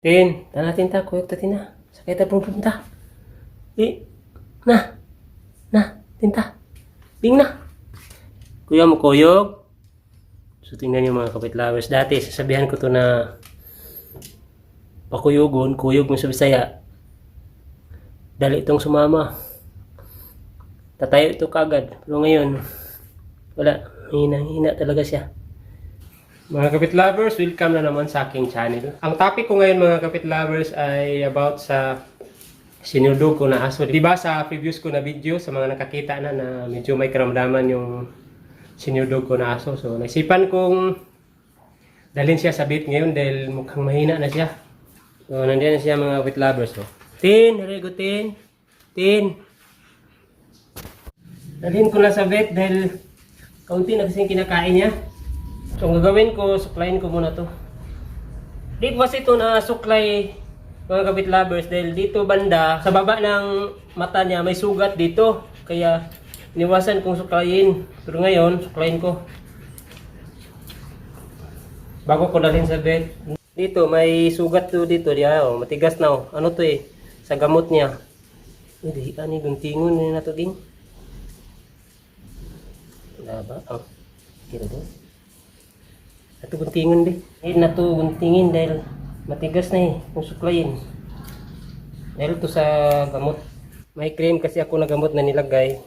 Tin, natin ta, kuyog ta tina. Sakay ta pupunta. Na, na, tinta. Ding na. Kuya mo kuyog. So tingnan niyo mga kapit-lovers. Dati sasabihan ko to na pakuyugon, kuyog mo sa Bisaya. Dali itong sumama. Tatayo ito kagad. Pero ngayon, wala. Hina talaga siya. Mga kapit-lovers, welcome na naman sa aking channel. Ang topic ko ngayon mga kapit-lovers ay about sa sinulog ko na aso. Diba sa previous ko na video, sa mga nakakita na medyo may karamdaman yung sinulog ko na aso. So, naisipan kong dalhin siya sa vet ngayon dahil mukhang mahina na siya. So, nandiyan na siya mga kapit-lovers. So, Tin, very good Tin. Tin. Dalhin ko na sa vet dahil kaunti na kasing kinakain niya. So, ang gagawin ko, suklayin ko muna to. Di kasi ito na suklay mga kapit-lovers dahil dito banda, sa baba ng mata niya may sugat dito. Kaya, iniwasan kong suklayin. Pero ngayon, suklayin ko. Bago ko dalhin sa vet. Dito, may sugat to dito. Diya, oh, matigas na. Oh. Ano to eh? Sa gamot niya. Hindi, ani, guntingon na to din. Wala ba? Oh, kira doon. Ito guntingon di. Hindi na ito guntingin dahil matigas na eh. Kung suklayin. Dahil ito sa gamot. May cream kasi ako na gamot na nilagay.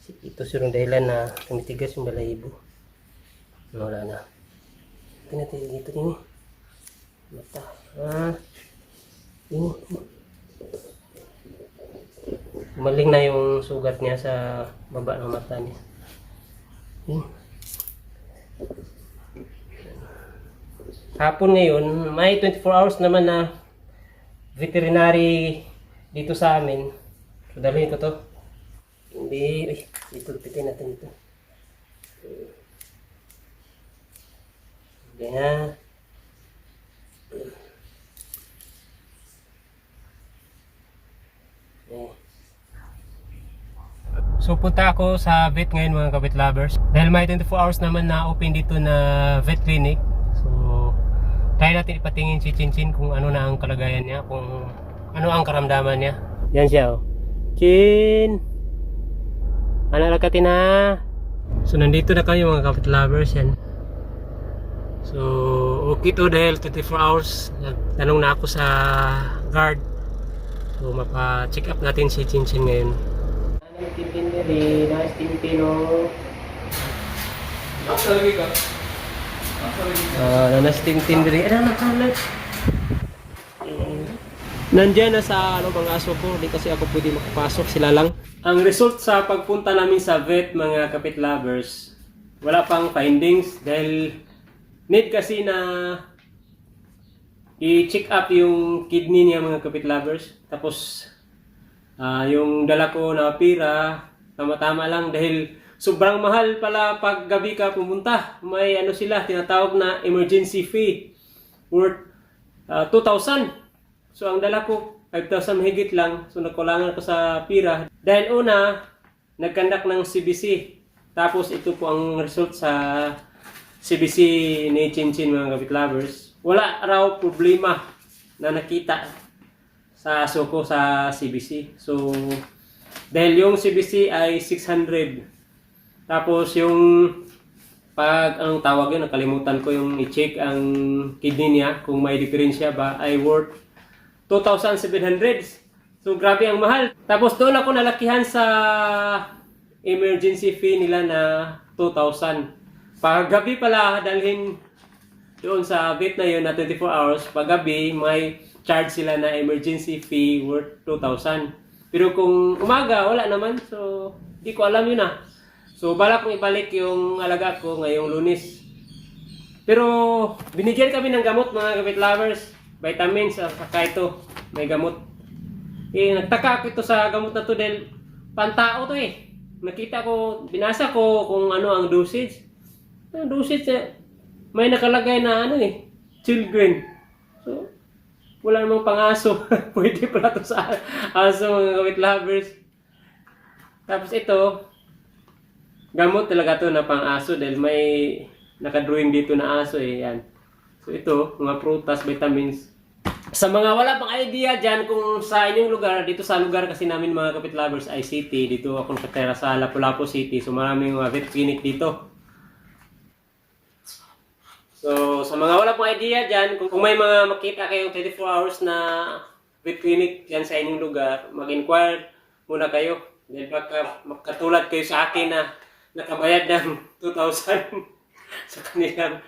Ito sirong dahilan na tumitigas yung balahibo. Wala na. Ito natin dito din eh. Mata. Ini. Umaling na yung sugat niya sa baba ng mata niya. Hapon ngayon, may 24 hours naman na veterinary dito sa amin. So, dalhin ko to. Hindi, dito lupitin natin ito. Ganyan. So punta ako sa vet ngayon mga kapit lovers. Dahil may 24 hours naman na open dito na vet clinic. So try natin ipatingin si Chinchin kung ano na ang kalagayan niya, kung ano ang karamdaman niya. Yan siya oh. Chin! Ano lakatin na? So nandito na kayo mga kapit lovers yan. So okay to dahil 24 hours. Tanong na ako sa guard. So mapa-check up natin si Chinchin ngayon. Tintindiri, nice tintino. Nasalagi ka? Nanas tintindiri. Ano nakalat? Nandiyan na sa mga aso ko. Hindi kasi ako pwede makapasok. Sila lang. Ang result sa pagpunta namin sa vet mga kapit lovers, wala pang findings dahil need kasi na i-check up yung kidney niya mga kapit lovers. Tapos yung dala ko na pira, tama-tama lang dahil sobrang mahal pala pag gabi ka pumunta. May ano sila, tinatawag na emergency fee worth 2,000. So ang dala ko, 5,000 mahigit lang. So nagkulangan ko sa pira. Dahil una, nagkandak ng CBC. Tapos ito po ang result sa CBC ni Chinchin mga kapit lovers. Wala raw problema na nakita sa aso ko sa CBC. So, dahil yung CBC ay 600. Tapos yung pag ang tawag yun, nakalimutan ko yung i-check ang kidney niya kung may diferensya ba ay worth 2,700. So, grabe ang mahal. Tapos doon ako nalakihan sa emergency fee nila na 2,000. Pag gabi pala dalhin doon sa vet na yun na 24 hours, pag gabi may charge sila na emergency fee worth 2,000. Pero kung umaga, wala naman. So, di ko alam yun ah. So, balak kong ibalik yung alaga ko ngayong Lunes. Pero, binigyan kami ng gamot mga kapit lovers. Vitamins, saka ito. May gamot. Nagtaka ako ito sa gamot na to dahil pantao to eh. Nakita ko, binasa ko kung ano ang dosage. Ang dosage, may nakalagay na ano eh, children. So, wala namang pang-aso. Pwede pala ito sa aso mga kapit lovers. Tapos ito, gamot talaga ito na pang-aso dahil may nakadrawing dito na aso eh. Yan. So ito, mga prutas, vitamins. Sa mga wala pang idea dyan kung sa inyong lugar, dito sa lugar kasi namin mga kapit lovers ay city, dito ako nakatira sa Lapu-Lapu City, so maraming mga vet clinic dito. So sa mga wala pang idea dyan, kung may mga makita kayong 24 hours na vet clinic dyan sa inyong lugar, mag-inquire muna kayo. Then baka makatulad kayo sa akin na nakabayad ng 2,000 sa kanilang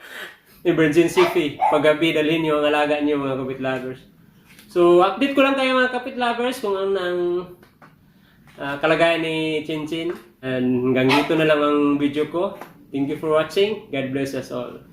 emergency fee. Paggabi, dalhin nyo ang alaga nyo mga kapit lovers. So, update ko lang kayo mga kapit lovers kung ano ang kalagayan ni Chinchin. And hanggang dito na lang ang video ko. Thank you for watching. God bless us all.